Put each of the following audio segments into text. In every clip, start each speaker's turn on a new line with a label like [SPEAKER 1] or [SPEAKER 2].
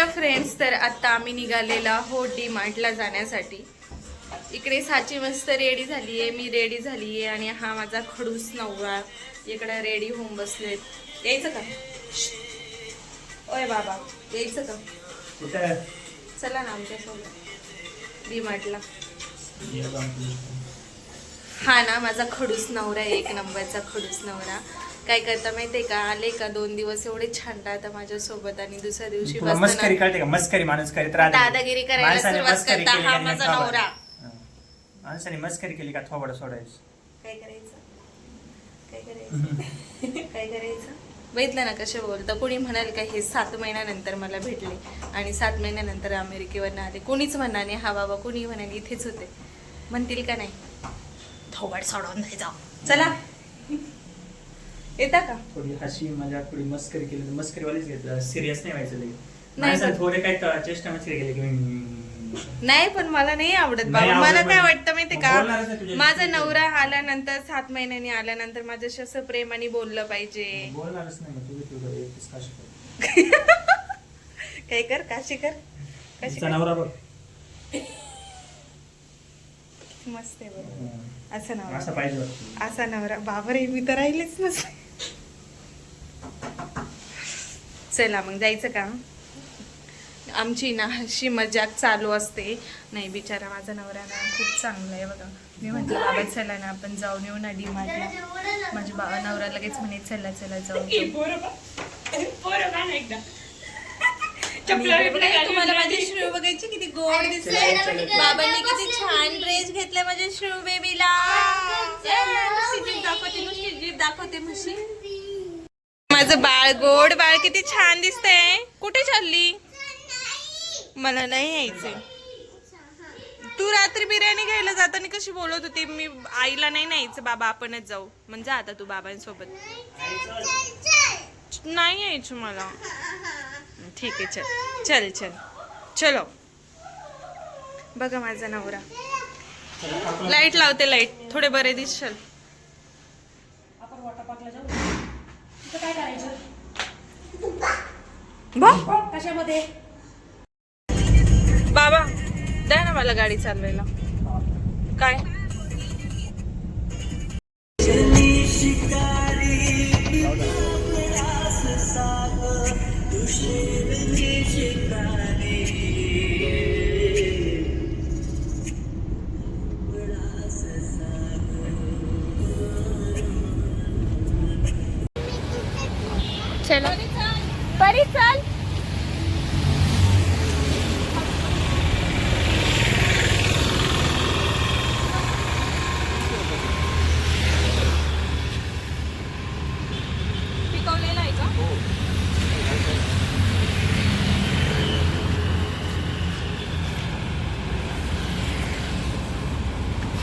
[SPEAKER 1] Hello friends, तर आता आम्ही निघालेलो आहोत डी मार्टला जाण्यासाठी. इकडे साची मस्त रेडी झाली आहे, मी रेडी झाली आहे आणि हा माझा खडूस नवरा इकडे रेडी होऊन बसलेत. यायचं का? ओय बाबा, यायचं का? चला ना आमच्यासोबत डी मार्टला. हा ना माझा खडूस नवरा, एक नंबरचा खडूस नवरा. काय करता माहितीये का, आले का 2 दिवस एवढे छान राहता माझ्यासोबत आणि दुसऱ्या दिवशी
[SPEAKER 2] मस्करी करते का? मस्करी माणूस करीत राहते,
[SPEAKER 1] दादागिरी करायला सुरुवात करता. हा माझा नवरा.
[SPEAKER 2] माणसाने मस्करी केली का थोबड सोडायचं.
[SPEAKER 1] काय करायचं काय करायचं काय करायचं. बघितलं ना कसे बोलता. कोणी म्हणाल का हे 7 महिन्यानंतर मला भेटले आणि 7 महिन्यानंतर अमेरिकेवरनं आले. कोणीच म्हणणार नाही. हा बाबा कोणी म्हणाल इथेच होते म्हणतील का नाही. थोबड सोडून नाही जाऊ. चला येता का?
[SPEAKER 2] थोडी हशी मजाक, थोडी मस्करी केली, मस्करीवालीच घेतलं, सिरियस नाही व्हायचं लगे.
[SPEAKER 1] नाही
[SPEAKER 2] माणसाने थोडे काय चेष्टा मस्करी केली की
[SPEAKER 1] नाही, पण मला नाही आवडत बाबा. मला काय वाटतं माहितीये का, माझा नवरा आल्यानंतर 7 महिन्यांनी आल्यानंतर माझ्याशी असं प्रेमाने बोललं पाहिजे.
[SPEAKER 2] बोलणारच नाही
[SPEAKER 1] काय कर, काशी कर, काशी कर.
[SPEAKER 2] नवरा बघ
[SPEAKER 1] मस्त आहे बघ. असं नवरा,
[SPEAKER 2] असं पाहिजे.
[SPEAKER 1] असा नवरा बाबरे, मी तर राहिलेच नसते. चला मग जायचं का? आमची ना अशी मजाक चालू असते. नाही बिचारा माझा नवरा ना खूप चांगला आहे बघा. मी म्हटलं बाबा चला ना आपण जाऊन येऊ ना डी मार्टला. माझ्या बाबा नवरा लगेच म्हणे चला चला जाऊ. तुम्हाला माझी श्रू बघायची किती गोड दिसते. बाबांनी किती छान ड्रेस घेतलाय माझ्या श्रू बेबीला. जीभ दाखवते, नुसती जीभ दाखवते म्हशी. माझं बाळ, गोड बाळ किती छान दिसतंय. कुठे चालली? मला नाही यायचंय. तू रात्री बिर्याणी घ्यायला जाताना कशी बोलत होती, मी आईला नाही न्यायचं बाबा आपणच जाऊ. म्हणजे आता तू बाबांसोबत नाही यायचं मला. ठीक आहे चल चल चल चलो. बघा माझा नवरा. लाईट लावते, लाईट थोडे बरे दिसशाल. कशामध्ये बाबा द्या ना मला गाडी चालवायला. काय चलो परी चल. पिकवलेला आहे का?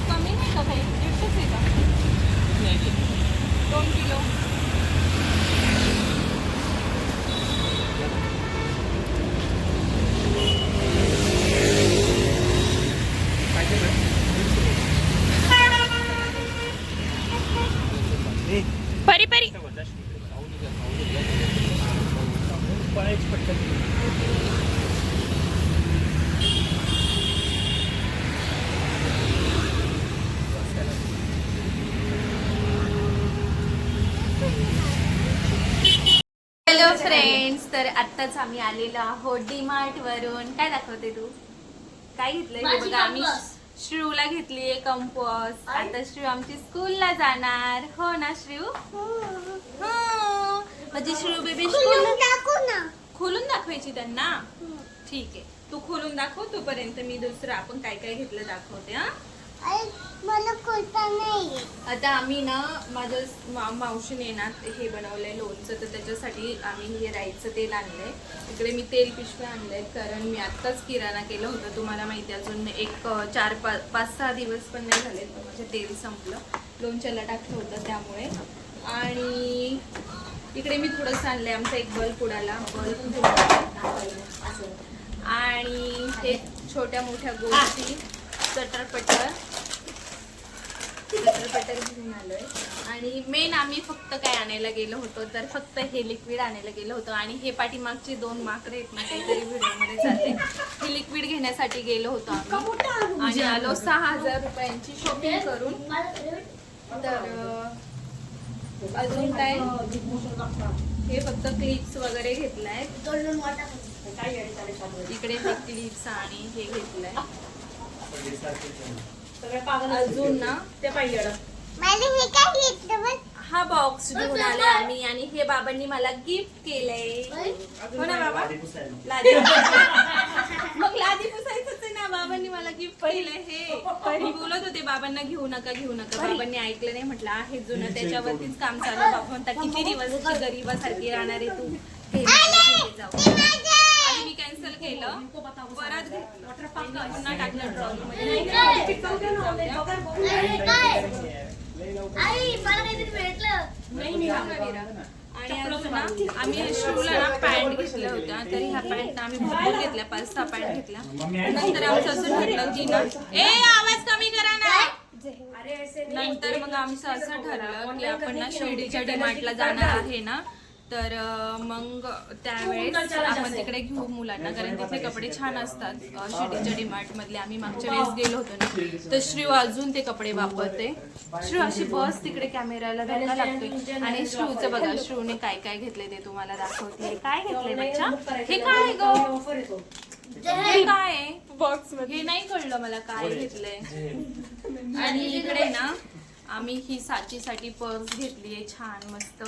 [SPEAKER 1] कमी नाही का काही? एकच आहे का? 2 किलो. परी परी हॅलो फ्रेंड्स, तर आत्ताच आम्ही आलेलो आहोत डी मार्ट वरून. काय दाखवते तू? काय घेतलंय हे बघा. आम्ही श्रूला घेतलीये कंपॉस. आता श्रू आमची स्कूलला जाणार. हो ना श्रू? हो. म्हणजे श्रू बेबी स्कूल खोलून दाखवायची त्यांना. ठीक आहे, तू खोलून दाखव. तोपर्यंत मी दुसरं आपण काय काय घेतलं दाखवते. हा
[SPEAKER 3] मला खोलता नाही.
[SPEAKER 1] आता आम्ही ना माझ्या मावशीने ना हे बनवलंय लोणचं, तर त्याच्यासाठी आम्ही हे राईचं तेल आणलंय. इकडे मी तेल पिशव्या आणलंय कारण मी आत्ताच किराणा केलं होतं. तुम्हाला माहिती अजून एक 4-5-6 दिवस पण नाही झाले तर माझं तेल संपलं. लोणच्याला टाकलं होतं त्यामुळे. आणि इकडे मी थोडंसं आणलंय. आमचा एक बल्ब उडाला, बल्ब असं. आणि हे छोट्या मोठ्या गोष्टी चटरपटर. बटर बटर घेऊन आलोय. आणि मेन आम्ही फक्त काय आणायला गेलो होतो तर फक्त हे लिक्विड आणायला गेलो होतो. आणि हे पाठीमागचे 2 माकडे आहेत ना काहीतरी व्हिडिओमध्ये चालले. हे लिक्विड घेण्यासाठी गेलो होतो आम्ही आणि आलो 6,000 रुपयांची शॉपिंग करून. तर अजून काय हे फक्त क्लिप्स वगैरे घेतलाय. इकडे हे क्लिप्स आणि हे घेतलंय. अजून ना ते पाहिजे
[SPEAKER 3] मला हे काय घेतलं बघ.
[SPEAKER 1] हा बॉक्स घेऊन आले आम्ही आणि हे बाबांनी मला गिफ्ट केलंय. हो ना बाबा? लादी मग लादी पुसायचंच आहे ना. बाबांनी मला गिफ्ट केलंय. हे मी बोलत होते बाबांना घेऊ नका घेऊ नका. बाबांनी ऐकलं नाही. म्हटलं आहे जुनं त्याच्यावरतीच काम चालू. बाबा म्हणता किती दिवस गरीबासारखी राहणार आहे तू. हे जाऊ आणि मी कॅन्सल केलं. परत पुन्हा टाकलं ट्रॉली मध्ये. आणि अजून ना आम्ही श्रूला ना पॅन्ट घेतल्या होत्या. तरी ह्या पॅन्ट आम्ही भरपूर घेतल्या 5-6 पॅन्ट घेतल्या. नंतर आमचं असं ठरलं की ना आवाज कमी करा ना. नंतर मग आमचं असं ठरलं की आपण ना शिर्डीच्या डीमार्टला जाणार आहे ना. तर मग त्यावेळेस आपण तिकडे घेऊ मुलांना कारण तिथे कपडे छान असतात शिर्डीच्या डीमार्ट मधले. आम्ही मागच्या वेळेस गेलो होतो ना तर श्री अजून ते कपडे वापरते. श्री अशी बस तिकडे कॅमेराला धक्का लागतोय. आणि श्रूचं बघा श्रूने काय काय घेतले ते तुम्हाला दाखवते. काय घेतले बच्चा? हे काय ग? हे काय बॉक्स हे नाही कळलं मला काय घेतलंय. आणि इकडे ना आम्ही ही साचीसाठी पर्स घेतलीये छान मस्त.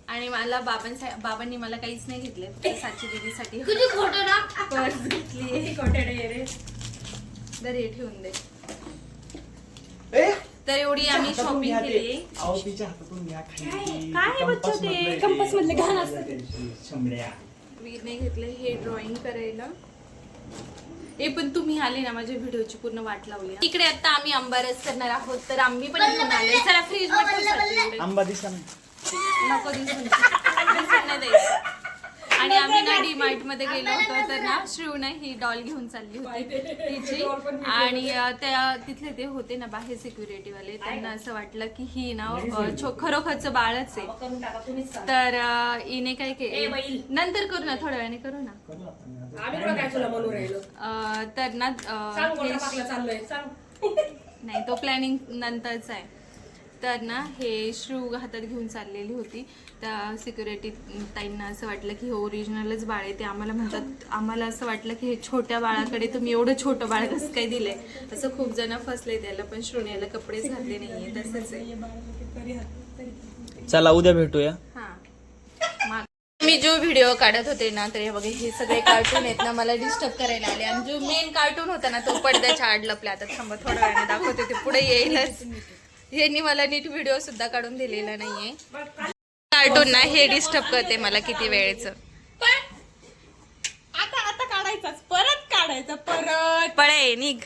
[SPEAKER 1] आणि मला बाबांनी मला काहीच नाही घेतले. साची दीदीसाठी पर्स घेतली. दर ठेवून दे. तर एवढी आम्ही शॉपिंग केली. काय बच्चा ते कंपास मधले घाण असतात. वीर नाही घेतले हे ड्रॉइंग करायला. पण तुम्ही आले ना माझ्या व्हिडिओची पूर्ण वाट लावली. इकडे आता आम्ही आंबा रस करणार आहोत. तर आम्ही पण घेऊन आले. चला फ्रीज मध्ये
[SPEAKER 2] आंबा दिसा
[SPEAKER 1] नको दिसून नाही द्यायचं. आणि आम्ही ना डीमार्ट मध्ये गेलो होतो तर ना श्रीवने ही डॉल घेऊन चालली होती तिची. आणि त्या तिथले ते होते ना बाहेर सिक्युरिटी वाले. त्यांना असं वाटलं की ही ना खरोखरचं बाळच आहे. तर हिने काय केलं नंतर करू ना थोड्या वेळाने करू ना. तर ना नाही तो प्लॅनिंग नंतरचा आहे. तर ना हे श्रू हातात घेऊन चाललेली होती. त्या सिक्युरिटी ताईंना असं वाटलं की हे ओरिजिनलच बाळ आहे. ते आम्हाला म्हणतात आम्हाला असं वाटलं की हे छोट्या बाळाकडे तुम्ही एवढं छोटं बाळ कसं काय दिलंय. असं खूप जण फसले त्याला. पण श्रूने याला कपडेच घातले नाहीये तसंच आहे.
[SPEAKER 2] चला उद्या भेटूया.
[SPEAKER 1] हा मी जो व्हिडिओ काढत होते ना तर हे बघा हे सगळे कार्टून आहेत ना मला डिस्टर्ब करायला आले. आणि जो मेन कार्टून होता ना तो पडद्याच्या आड लपला. आता थांबा थोड्या वेळाने दाखवते. ते पुढे येईलच. यांनी मला नीट व्हिडिओ सुद्धा काढून दिलेला नाहीये. कार्टून ना हे डिस्टर्ब करते मला किती वेळेचं. आता काढायचाच परत काढायचा परत पळे निघ.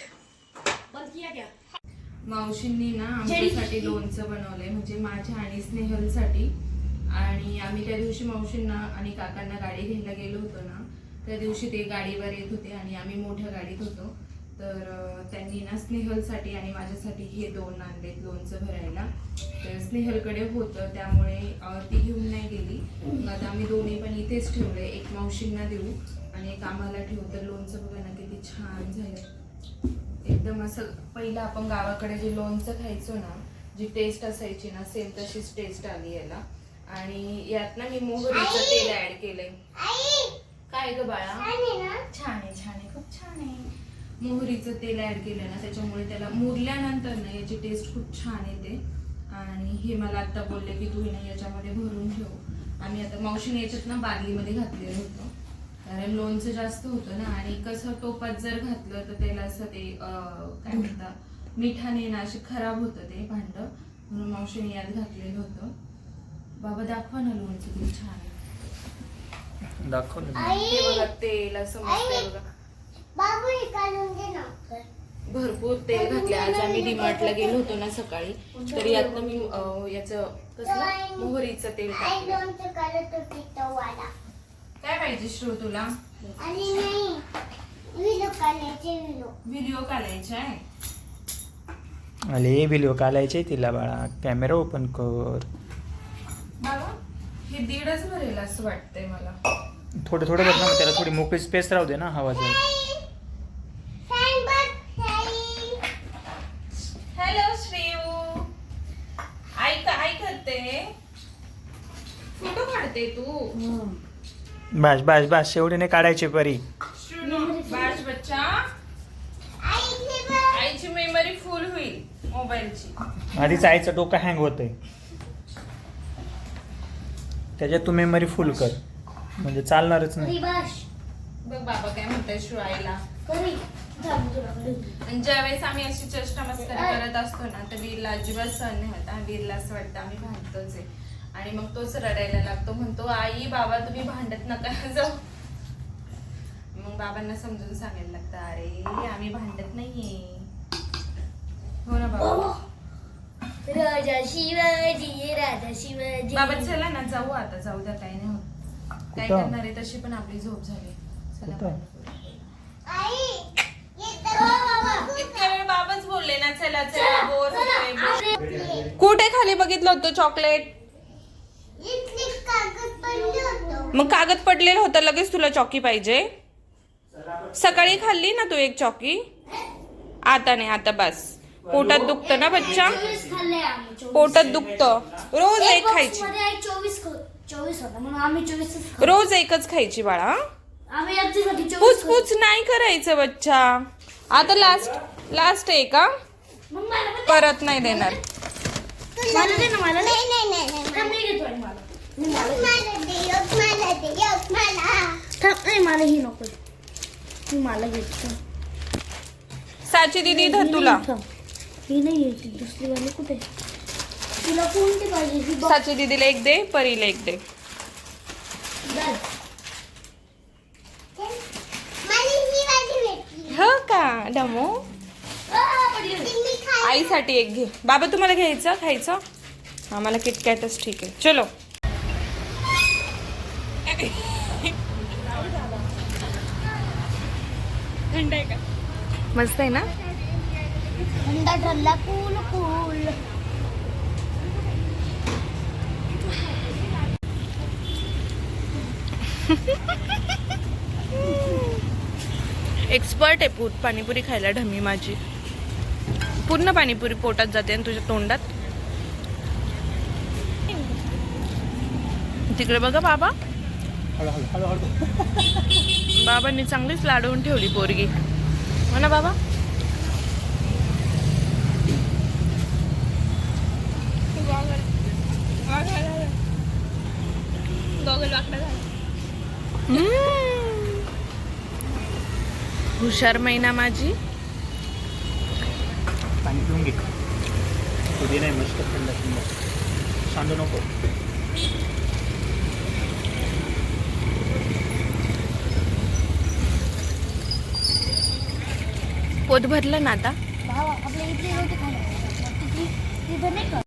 [SPEAKER 1] मावशींनी ना आमच्यासाठी लोणचं बनवलंय म्हणजे माझ्या आणि स्नेहलसाठी. आणि आम्ही त्या दिवशी मावशींना आणि काकांना गाडी घ्यायला गेलो होतो ना त्या दिवशी ते गाडीवर येत होते आणि आम्ही मोठ्या गाडीत होतो. तर त्यांनी ना स्नेहलसाठी आणि माझ्यासाठी हे 2 आणलेत लोणचं भरायला. तर स्नेहलकडे होतं त्यामुळे ती घेऊन नाही गेली. मग आता आम्ही दोन्ही पण इथेच ठेवले. एक मावशींना देऊ आणि एक आम्हाला ठेवू. तर लोणचं बघा ना किती छान झालं. एकदम असं पहिलं आपण गावाकडे जे लोणचं खायचो ना जी टेस्ट असायची ना सेम तशीच टेस्ट आली याला. आणि यात ना मी मोहरीचं तेल ऍड केलंय. काय ग बाळा? छान आहे छान आहे खूप छान आहे. मोहरीचं तेल ऍड केलं ना त्याच्यामुळे त्याला मुरल्यानंतर ना याची टेस्ट खूप छान येते. आणि हे मला आता बोलले की तू ना याच्यामध्ये भरून ठेव. आम्ही आता मावशीने याच्यात ना बादलीमध्ये घातलेलं होतं कारण लोणचं जास्त होतं ना. आणि कसं टोपात जर घातलं तर त्याला असं ते काय म्हणतात मिठाने ना असे खराब होतं ते भांड. म्हणून मावशीने यात घातलेलं होतं. बाबा दाखवा ना लोणचं किती छान आहे.
[SPEAKER 2] दाखव ना.
[SPEAKER 1] हे बघा तेल असं मस्त आहे बघा. भरपूर तेल घातले. आज आम्ही डीमार्टला गेलो होतो ना सकाळी तर यात मी याचं कसलं मोहरीचं तेल टाकलं. काय पाहिजे श्रू तुला? व्हिडिओ काढायचा आहे.
[SPEAKER 2] अरे व्हिडिओ काढायचे तिला बाळा, कॅमेरा ओपन कर.
[SPEAKER 1] बाबा हे 1.5च भरेल असं वाटतंय मला.
[SPEAKER 2] थोडं थोडं बघ ना, त्याला थोडी मोकळी स्पेस राहू दे ना हवा जाईल.
[SPEAKER 1] हॅलो श्रेयू, काय करते? फोटो काढते तू?
[SPEAKER 2] बस बस बस, एवढे नाही काढायचे परी.
[SPEAKER 1] बाज बच्चा, आईची मेमरी फुल होईल मोबाईलची.
[SPEAKER 2] आधीच आईचं डोकं हँग होतंय, त्याच्यात तू मेमरी फुल कर म्हणजे चालणारच नाही.
[SPEAKER 1] बघ बाबा काय म्हणताय श्रू आईला. आणि ज्यावेळेस आम्ही अशी चेष्टा मस्करी करत असतो ना, तर वीरला अजिबात सहन नाही होत. वीरला असं वाटतं आम्ही भांडतोच आहे, आणि मग तोच रडायला लागतो. म्हणतो आई बाबा तुम्ही भांडत नका जाऊ. मग बाबांना समजून सांगायला लागतं, अरे आम्ही भांडत नाहीये. हो ना बाबा.
[SPEAKER 3] राजा शिवाजी, राजा शिवाजी.
[SPEAKER 1] बाबा चला ना जाऊ, आता जाऊ द्या, काही नाही होत. काय
[SPEAKER 2] कुठं?
[SPEAKER 1] करणार आहे, तशी पण आपली झोप झाली. चला
[SPEAKER 2] कुठं?
[SPEAKER 1] इतक्या वेळ बाबाच बोलले ना, चला चला बोर होतोय. कुठे खाली बघितलं होतं चॉकलेट? मग कागद पडलेलं होतं, लगेच तुला चॉकी पाहिजे? सकाळी खाल्ली ना तू एक चॉकी, आता नाही, आता बस. पोटात दुखतं ना बच्चा, पोटात दुखतं. रोज एक खायची,
[SPEAKER 3] 24 होता म्हणून आम्ही 24
[SPEAKER 1] रोज एकच खायची बाळा.
[SPEAKER 3] आम्ही याच्यासाठी 24
[SPEAKER 1] पूछ पूछ नाही करायचं बच्चा. आता लास्ट आहे का?
[SPEAKER 3] मग मला पण
[SPEAKER 1] परत नाही देणार.
[SPEAKER 3] मला दे ना, मला नाही थांब, मी घेतोय मला थांब, नाही मला ही नको, मी मला घेतो.
[SPEAKER 1] साची दीदी धर तुला.
[SPEAKER 3] ही नाही घ्यायची, दुसरी वाली कुठे? तुला कोणती पाहिजे? ही बघ.
[SPEAKER 1] साची दीदीला एक दे, परीला एक दे.
[SPEAKER 3] दर.
[SPEAKER 1] हो का डमो? आईसाठी एक घे. बाबा तुम्हाला घ्यायचं खायचं? आम्हाला किटकॅटच ठीक आहे. चलो. थंड आहे का? मस्त आहे ना?
[SPEAKER 3] थंडा ठरला कूल कूल.
[SPEAKER 1] एक्सपर्ट आहे पाणीपुरी खायला ढमी माझी. पूर्ण पाणीपुरी पोटात जाते आणि तुझ्या तोंडात. तिकडे बघा बाबा, बाबांनी चांगलीच लाडवून ठेवली पोरगी, हो ना बाबा? हुशार मैना माझी.
[SPEAKER 2] पाणी पिऊन घे, कधी नाही, मस्त थंड थंड, सांडू नको.
[SPEAKER 1] पोट भरलं ना आता?
[SPEAKER 3] आपल्या इथे रोटी खायला तिथे नाही का?